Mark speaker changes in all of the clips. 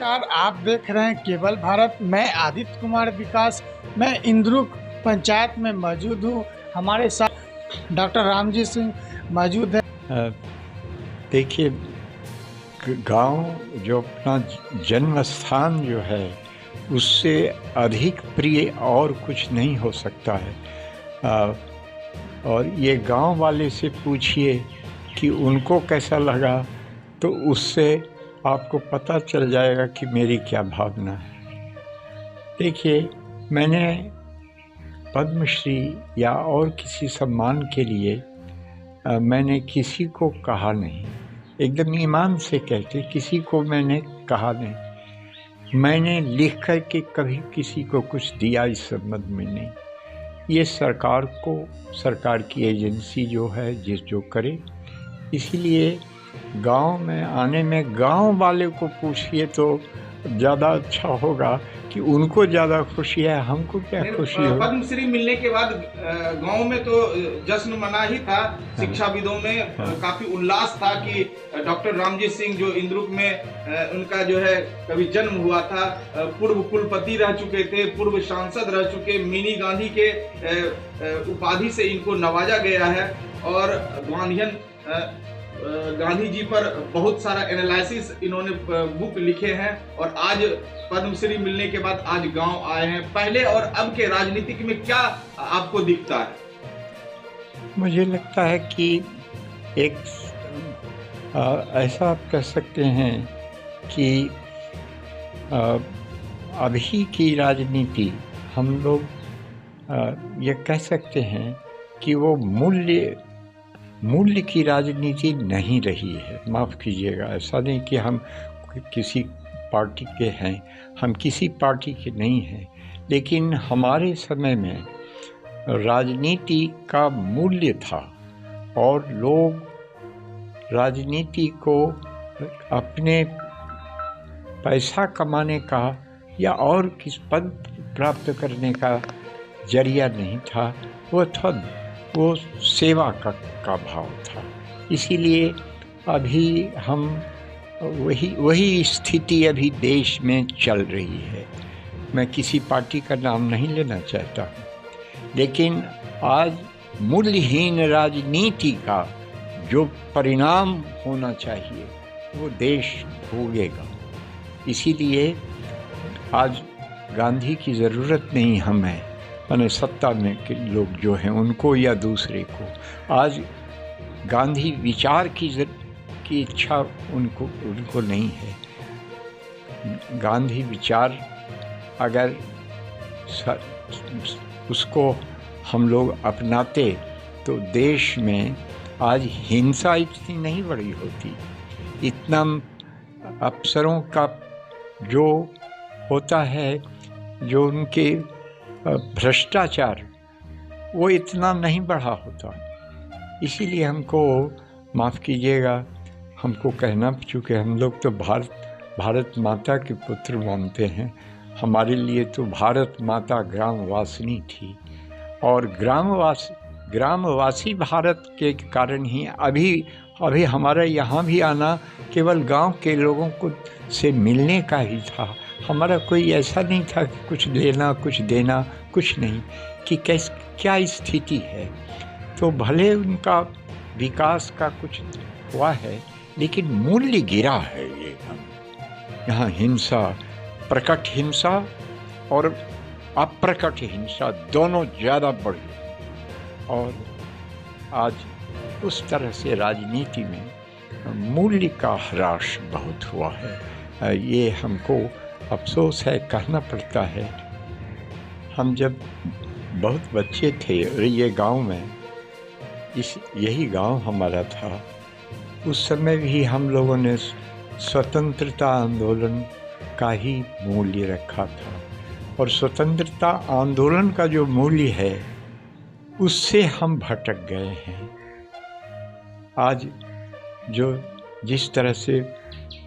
Speaker 1: नमस्कार, आप देख रहे हैं केवल भारत। मैं आदित्य कुमार विकास। मैं इंद्रुक पंचायत में मौजूद हूँ। हमारे साथ डॉक्टर रामजी सिंह मौजूद है।
Speaker 2: देखिए, गांव जो अपना जन्म स्थान जो है उससे अधिक प्रिय और कुछ नहीं हो सकता है। और ये गांव वाले से पूछिए कि उनको कैसा लगा, तो उससे आपको पता चल जाएगा कि मेरी क्या भावना है। देखिए, मैंने पद्मश्री या और किसी सम्मान के लिए मैंने किसी को कहा नहीं, एकदम ईमान से कहते किसी को मैंने कहा नहीं। मैंने लिख कर के कभी किसी को कुछ दिया इस संबंध में नहीं। ये सरकार को, सरकार की एजेंसी जो है जो करे। इसीलिए गांव में आने में गांव वाले को पूछिए तो ज़्यादा अच्छा होगा कि उनको ज़्यादा खुशी है, हमको क्या खुशी हो।
Speaker 3: पद्मश्री मिलने के बाद गांव में तो जश्न मना ही था। शिक्षाविदों में काफी उल्लास था कि डॉक्टर रामजी सिंह जो इंद्रुक में उनका जो है कभी जन्म हुआ था, पूर्व कुलपति रह चुके थे, पूर्व सांसद रह चुके, मिनी गांधी के उपाधि से इनको नवाजा गया है। और गांधी जी पर बहुत सारा एनालिसिस इन्होंने बुक लिखे हैं। और आज पद्मश्री मिलने के बाद आज गांव आए हैं। पहले और अब के राजनीतिक में क्या आपको दिखता है?
Speaker 2: मुझे लगता है कि एक ऐसा आप कह सकते हैं कि अभी की राजनीति हम लोग ये कह सकते हैं कि वो मूल्य की राजनीति नहीं रही है। माफ़ कीजिएगा, ऐसा नहीं कि हम किसी पार्टी के हैं, हम किसी पार्टी के नहीं हैं, लेकिन हमारे समय में राजनीति का मूल्य था और लोग राजनीति को अपने पैसा कमाने का या और किस पद प्राप्त करने का जरिया नहीं था, वो सेवा का भाव था। इसीलिए अभी हम वही स्थिति अभी देश में चल रही है। मैं किसी पार्टी का नाम नहीं लेना चाहता हूँ, लेकिन आज मूल्यहीन राजनीति का जो परिणाम होना चाहिए वो देश भोगेगा। इसीलिए आज गांधी की ज़रूरत नहीं हमें, माने सत्ता में के लोग जो हैं उनको या दूसरे को। आज गांधी विचार की इच्छा उनको नहीं है। गांधी विचार अगर उसको हम लोग अपनाते तो देश में आज हिंसा इतनी नहीं बढ़ी होती। इतना अफसरों का जो होता है, जो उनके भ्रष्टाचार, वो इतना नहीं बढ़ा होता। इसीलिए हमको, माफ़ कीजिएगा, हमको कहना, चूँकि हम लोग तो भारत माता के पुत्र मानते हैं, हमारे लिए तो भारत माता ग्रामवासिनी थी। और ग्रामवासी भारत के कारण ही अभी हमारा यहाँ भी आना केवल गांव के लोगों को से मिलने का ही था। हमारा कोई ऐसा नहीं था कि कुछ लेना कुछ देना, कुछ नहीं, कि क्या स्थिति है। तो भले उनका विकास का कुछ हुआ है, लेकिन मूल्य गिरा है। ये यहाँ हिंसा, प्रकट हिंसा और अप्रकट हिंसा दोनों ज़्यादा बढ़ी। और आज उस तरह से राजनीति में मूल्य का ह्रास बहुत हुआ है। ये हमको अफसोस है, कहना पड़ता है। हम जब बहुत बच्चे थे, ये गांव में, यही गांव हमारा था, उस समय भी हम लोगों ने स्वतंत्रता आंदोलन का ही मूल्य रखा था। और स्वतंत्रता आंदोलन का जो मूल्य है उससे हम भटक गए हैं। आज जिस तरह से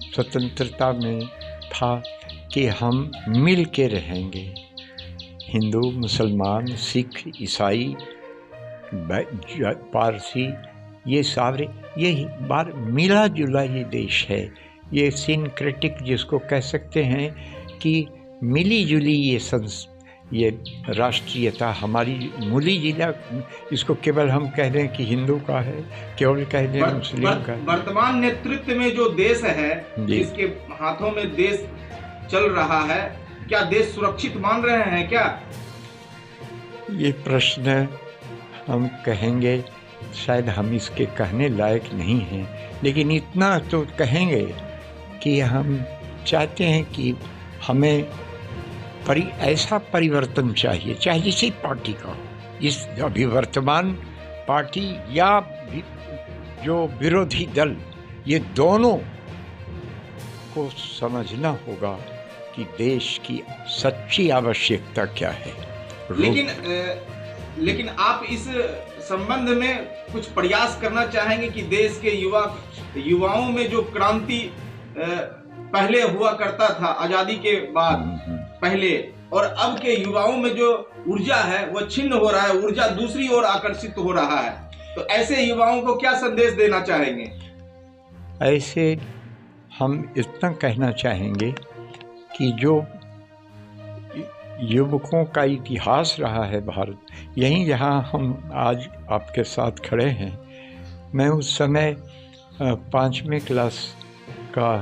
Speaker 2: स्वतंत्रता में था कि हम मिल के रहेंगे, हिंदू, मुसलमान, सिख, ईसाई, पारसी, ये सारे, यही बार मिला जुला ये देश है। ये सिनक्रेटिक जिसको कह सकते हैं कि मिली जुली ये राष्ट्रीयता हमारी मिली जुला, इसको केवल हम कह दें कि हिंदू का है, केवल कह दें मुस्लिम का है।
Speaker 3: वर्तमान नेतृत्व में जो देश है, जिसके हाथों में देश चल रहा है, क्या देश सुरक्षित मान रहे हैं क्या?
Speaker 2: ये प्रश्न हम कहेंगे शायद हम इसके कहने लायक नहीं हैं, लेकिन इतना तो कहेंगे कि हम चाहते हैं कि हमें ऐसा परिवर्तन चाहिए, चाहे किसी पार्टी का हो, इस अभी वर्तमान पार्टी या जो विरोधी दल, ये दोनों को समझना होगा कि देश की सच्ची आवश्यकता क्या है।
Speaker 3: लेकिन आप इस संबंध में कुछ प्रयास करना चाहेंगे कि देश के युवाओं में जो क्रांति पहले हुआ करता था आजादी के बाद पहले, और अब के युवाओं में जो ऊर्जा है वह छिन्न हो रहा है, ऊर्जा दूसरी ओर आकर्षित हो रहा है, तो ऐसे युवाओं को क्या संदेश देना चाहेंगे?
Speaker 2: ऐसे हम इतना कहना चाहेंगे कि जो युवकों का इतिहास रहा है भारत, यहीं जहाँ हम आज आपके साथ खड़े हैं, मैं उस समय 5वीं क्लास का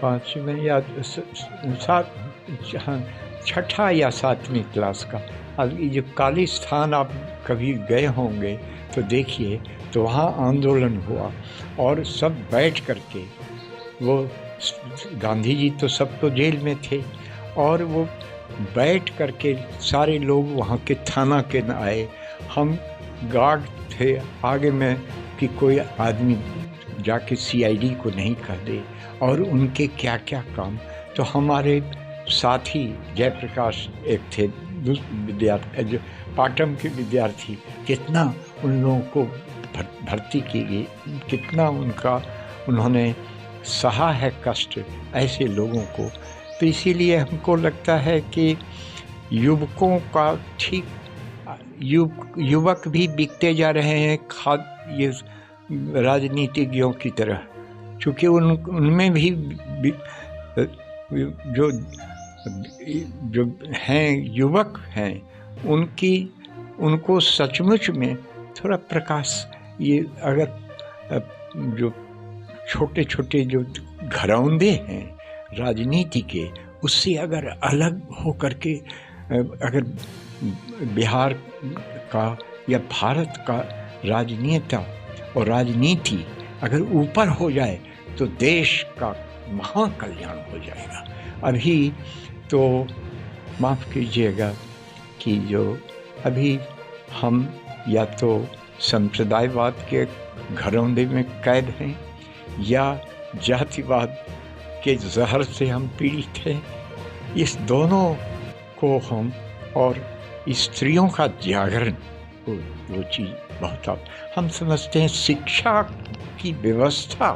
Speaker 2: 5वीं या 6ठा या 7वीं क्लास का, अब ये जो कालिस्थान आप कभी गए होंगे तो देखिए, तो वहाँ आंदोलन हुआ और सब बैठ करके, वो गांधी जी तो सब तो जेल में थे, और वो बैठ करके सारे लोग वहाँ के थाना के न आए, हम गार्ड थे आगे में कि कोई आदमी जाके सीआईडी को नहीं कह दे, और उनके क्या क्या काम। तो हमारे साथी जयप्रकाश एक थे विद्यार्थी, जो पाटम के विद्यार्थी, कितना उन लोगों को भर्ती की गई, कितना उन्होंने सहा है कष्ट ऐसे लोगों को। तो इसीलिए हमको लगता है कि युवकों का ठीक युवक भी बिकते जा रहे हैं ये राजनीतिज्ञों की तरह, चूँकि उनमें भी जो हैं युवक हैं, उनको सचमुच में थोड़ा प्रकाश, ये अगर जो छोटे छोटे जो घरौंदे हैं राजनीति के, उससे अगर अलग हो करके अगर बिहार का या भारत का राजनेता और राजनीति अगर ऊपर हो जाए तो देश का महाकल्याण हो जाएगा। अभी तो माफ़ कीजिएगा कि जो अभी हम या तो संप्रदायवाद के घरौंदे में कैद हैं या जातिवाद के जहर से हम पीड़ित हैं। इस दोनों को हम, और स्त्रियों का जागरण, वो चीज़ बहुत हम समझते हैं। शिक्षा की व्यवस्था,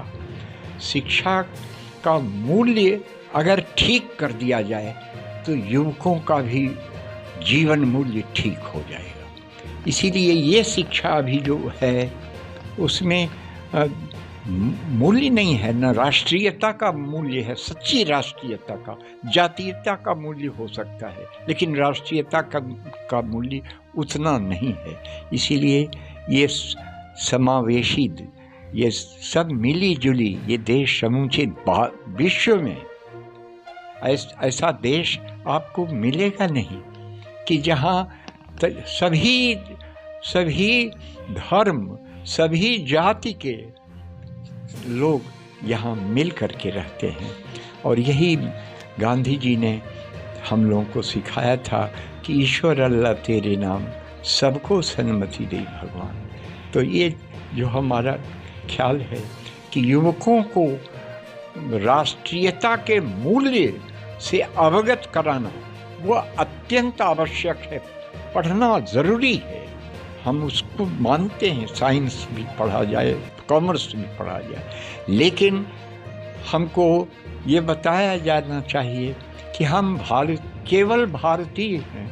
Speaker 2: शिक्षा का मूल्य अगर ठीक कर दिया जाए तो युवकों का भी जीवन मूल्य ठीक हो जाएगा। इसीलिए ये शिक्षा अभी जो है उसमें मूल्य नहीं है, न राष्ट्रीयता का मूल्य है, सच्ची राष्ट्रीयता का। जातीयता का मूल्य हो सकता है लेकिन राष्ट्रीयता का मूल्य उतना नहीं है। इसीलिए ये समावेशी, ये सब मिली जुली, ये देश समूचे विश्व में ऐसा देश आपको मिलेगा नहीं कि जहाँ सभी धर्म, सभी जाति के लोग यहाँ मिल कर के रहते हैं। और यही गांधी जी ने हम लोगों को सिखाया था कि ईश्वर अल्लाह तेरे नाम, सबको सन्मति दे भगवान। तो ये जो हमारा ख्याल है कि युवकों को राष्ट्रीयता के मूल्य से अवगत कराना वो अत्यंत आवश्यक है, पढ़ना ज़रूरी है। हम उसको मानते हैं, साइंस भी पढ़ा जाए, कॉमर्स भी पढ़ा जाए, लेकिन हमको ये बताया जाना चाहिए कि हम केवल भारतीय हैं,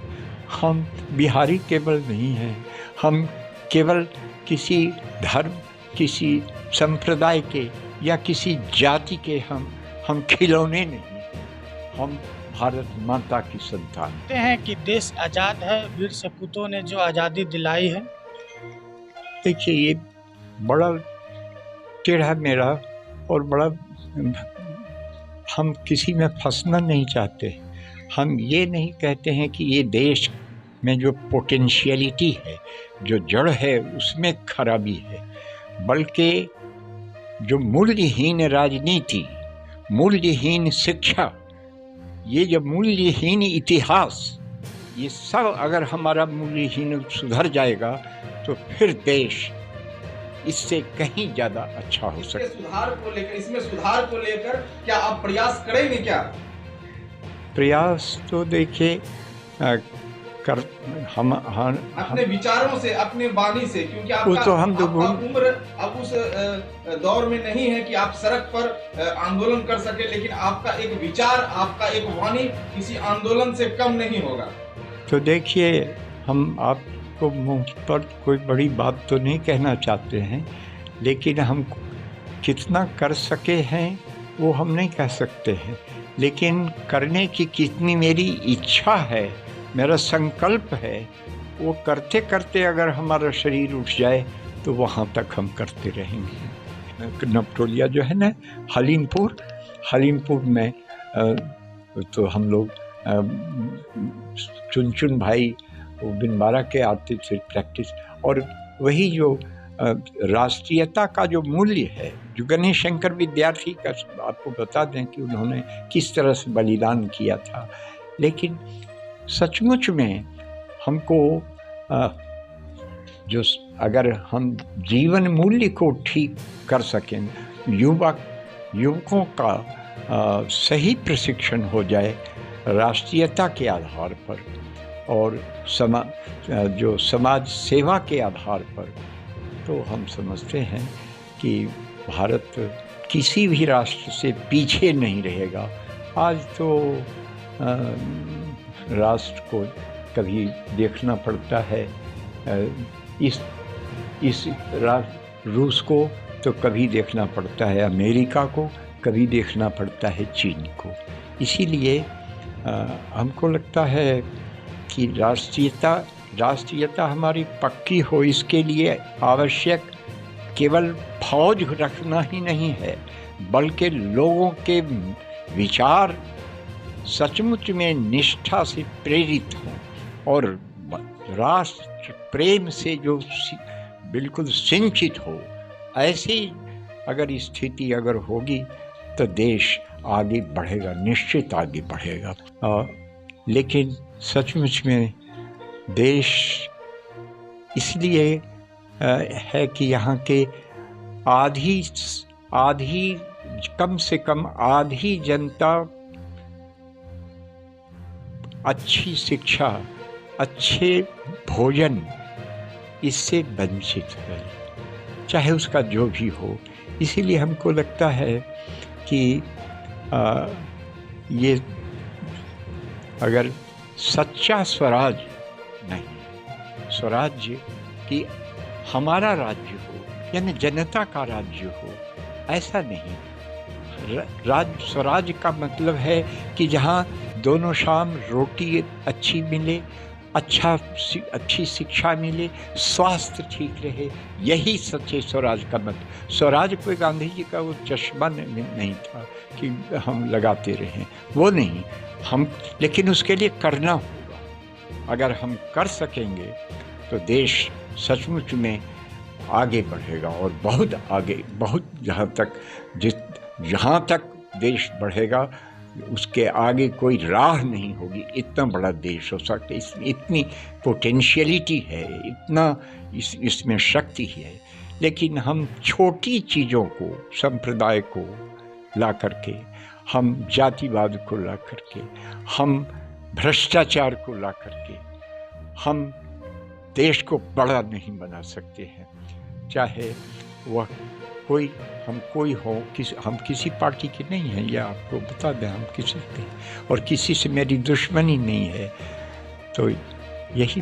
Speaker 2: हम बिहारी केवल नहीं हैं, हम केवल किसी धर्म, किसी संप्रदाय के या किसी जाति के हम हम खिलौने नहीं, हम भारत माता की संतान।
Speaker 1: कहते हैं कि देश आज़ाद है, वीर सपूतों ने जो आज़ादी दिलाई है।
Speaker 2: देखिए, ये बड़ा टेढ़ा मेढ़ा और बड़ा, हम किसी में फंसना नहीं चाहते। हम ये नहीं कहते हैं कि ये देश में जो पोटेंशियलिटी है, जो जड़ है, उसमें खराबी है, बल्कि जो मूल्यहीन राजनीति, मूल्यहीन शिक्षा, ये जो मूल्यहीन इतिहास, ये सब अगर हमारा मूल्यहीन सुधर जाएगा तो फिर देश इससे कहीं ज़्यादा अच्छा हो सकता है।
Speaker 3: इसमें सुधार को लेकर क्या आप प्रयास करेंगे? क्या
Speaker 2: प्रयास तो देखिए हम
Speaker 3: अपने विचारों से, अपने वाणी से, क्योंकि आपका उम्र अब उस दौर में नहीं है कि आप सड़क पर आंदोलन कर सके, लेकिन आपका एक विचार, आपका एक वाणी किसी आंदोलन से कम नहीं होगा।
Speaker 2: तो देखिए, हम आपको मुंह पर कोई बड़ी बात तो नहीं कहना चाहते हैं, लेकिन हम कितना कर सके हैं वो हम नहीं कह सकते हैं, लेकिन करने की कितनी मेरी इच्छा है, मेरा संकल्प है, वो करते करते अगर हमारा शरीर उठ जाए तो वहाँ तक हम करते रहेंगे। नपटोलिया जो है ना, हलीमपुर में तो हम लोग चुन भाई वो बिनबारा के आते थे प्रैक्टिस, और वही जो राष्ट्रीयता का जो मूल्य है, जो गणेश शंकर विद्यार्थी का आपको बता दें कि उन्होंने किस तरह से बलिदान किया था। लेकिन सचमुच में हमको जो अगर हम जीवन मूल्य को ठीक कर सकें, युवकों का सही प्रशिक्षण हो जाए राष्ट्रीयता के आधार पर और समाज सेवा के आधार पर, तो हम समझते हैं कि भारत किसी भी राष्ट्र से पीछे नहीं रहेगा। आज तो राष्ट्र को कभी देखना पड़ता है इस रूस को, तो कभी देखना पड़ता है अमेरिका को, कभी देखना पड़ता है चीन को। इसीलिए हमको लगता है कि राष्ट्रीयता हमारी पक्की हो, इसके लिए आवश्यक केवल फौज रखना ही नहीं है, बल्कि लोगों के विचार सचमुच में निष्ठा से प्रेरित हों और राष्ट्र प्रेम से जो बिल्कुल सिंचित हो। ऐसी अगर स्थिति अगर होगी तो देश आगे बढ़ेगा, निश्चित आगे बढ़ेगा। लेकिन सचमुच में देश इसलिए है कि यहाँ के आधी कम से कम आधी जनता अच्छी शिक्षा, अच्छे भोजन इससे वंचित है, चाहे उसका जो भी हो। इसीलिए हमको लगता है कि ये अगर सच्चा स्वराज नहीं, स्वराज्य कि हमारा राज्य हो, यानी जनता का राज्य हो, ऐसा नहीं। स्वराज का मतलब है कि जहाँ दोनों शाम रोटी अच्छी मिले, अच्छी शिक्षा मिले, स्वास्थ्य ठीक रहे, यही सच्चे स्वराज का मतलब। स्वराज कोई गांधी जी का वो चश्मा नहीं था कि हम लगाते रहें, वो नहीं हम, लेकिन उसके लिए करना होगा। अगर हम कर सकेंगे तो देश सचमुच में आगे बढ़ेगा और बहुत आगे, बहुत जहाँ तक देश बढ़ेगा उसके आगे कोई राह नहीं होगी। इतना बड़ा देश हो सकता है, इसमें इतनी पोटेंशियलिटी है, इतना इसमें शक्ति है। लेकिन हम छोटी चीज़ों को, संप्रदाय को ला करके, हम जातिवाद को ला करके, हम भ्रष्टाचार को ला करके हम देश को बड़ा नहीं बना सकते हैं। चाहे वह कोई हो, हम किसी पार्टी के नहीं हैं, यह आपको बता दें, हम किसी के, और किसी से मेरी दुश्मनी नहीं है। तो यही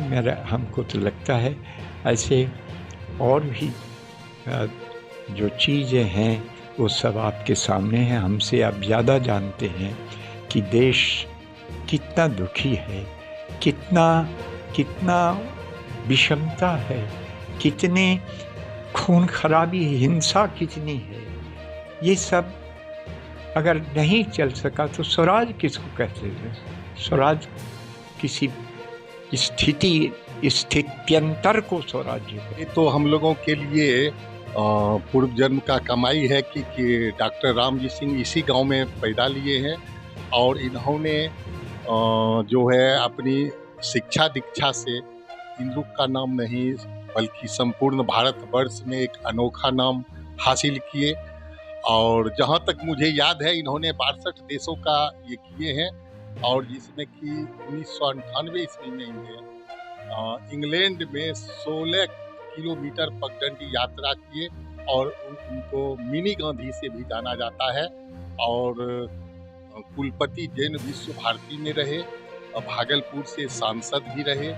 Speaker 2: हमको तो लगता है। ऐसे और भी जो चीज़ें हैं वो सब आपके सामने है। हमसे आप ज़्यादा जानते हैं कि देश कितना दुखी है, कितना कितना विषमता है, कितने खून खराबी, हिंसा कितनी है। ये सब अगर नहीं चल सका तो स्वराज किसको कहते हैं? स्वराज किसी स्थित्यंतर को स्वराज्य है।
Speaker 4: ये तो हम लोगों के लिए पूर्व जन्म का कमाई है कि डॉक्टर रामजी सिंह इसी गांव में पैदा लिए हैं और इन्होंने जो है अपनी शिक्षा दीक्षा से इंद्रुक का नाम नहीं बल्कि संपूर्ण भारतवर्ष में एक अनोखा नाम हासिल किए। और जहाँ तक मुझे याद है इन्होंने 62 देशों का ये किए हैं और जिसमें कि 1998 ईस्वी में इन्हें इंग्लैंड में 16 किलोमीटर पगडंडी यात्रा किए और उनको मिनी गांधी से भी जाना जाता है। और कुलपति जैन विश्व भारती में रहे, भागलपुर से सांसद भी रहे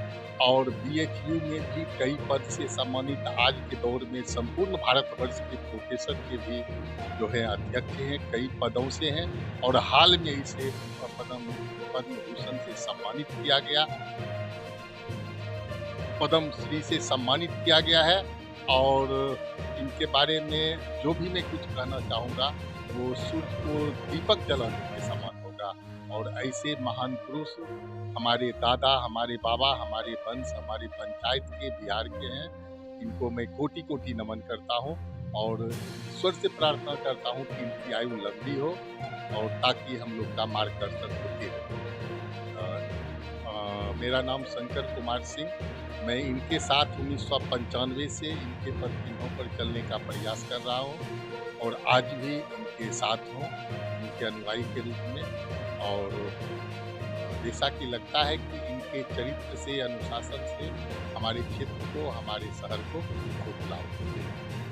Speaker 4: और BHU में भी कई पद से सम्मानित। आज के दौर में संपूर्ण भारतवर्ष के प्रोफेसर के भी जो है अध्यक्ष हैं, कई पदों से हैं और हाल में इसे पद्म भूषण से सम्मानित किया गया, पद्म श्री से सम्मानित किया गया है। और इनके बारे में जो भी मैं कुछ कहना चाहूँगा वो सूर्य को दीपक जलाने के समान होगा। और ऐसे महान पुरुष हमारे दादा, हमारे बाबा, हमारे वंश, हमारी पंचायत के, बिहार के हैं। इनको मैं कोटि कोटि नमन करता हूँ और ईश्वर से प्रार्थना करता हूँ कि इनकी आयु लंबी हो और ताकि हम लोग का मार्गदर्शन होते रहे। मेरा नाम शंकर कुमार सिंह, मैं इनके साथ 1995 से इनके पदचिन्हों पर चलने का प्रयास कर रहा हूँ और आज भी इनके साथ हूँ, इनके अनुयायी के रूप में। और जैसा कि लगता है कि इनके चरित्र से, अनुशासन से हमारे क्षेत्र को, हमारे शहर को बहुत लाभ होते हैं।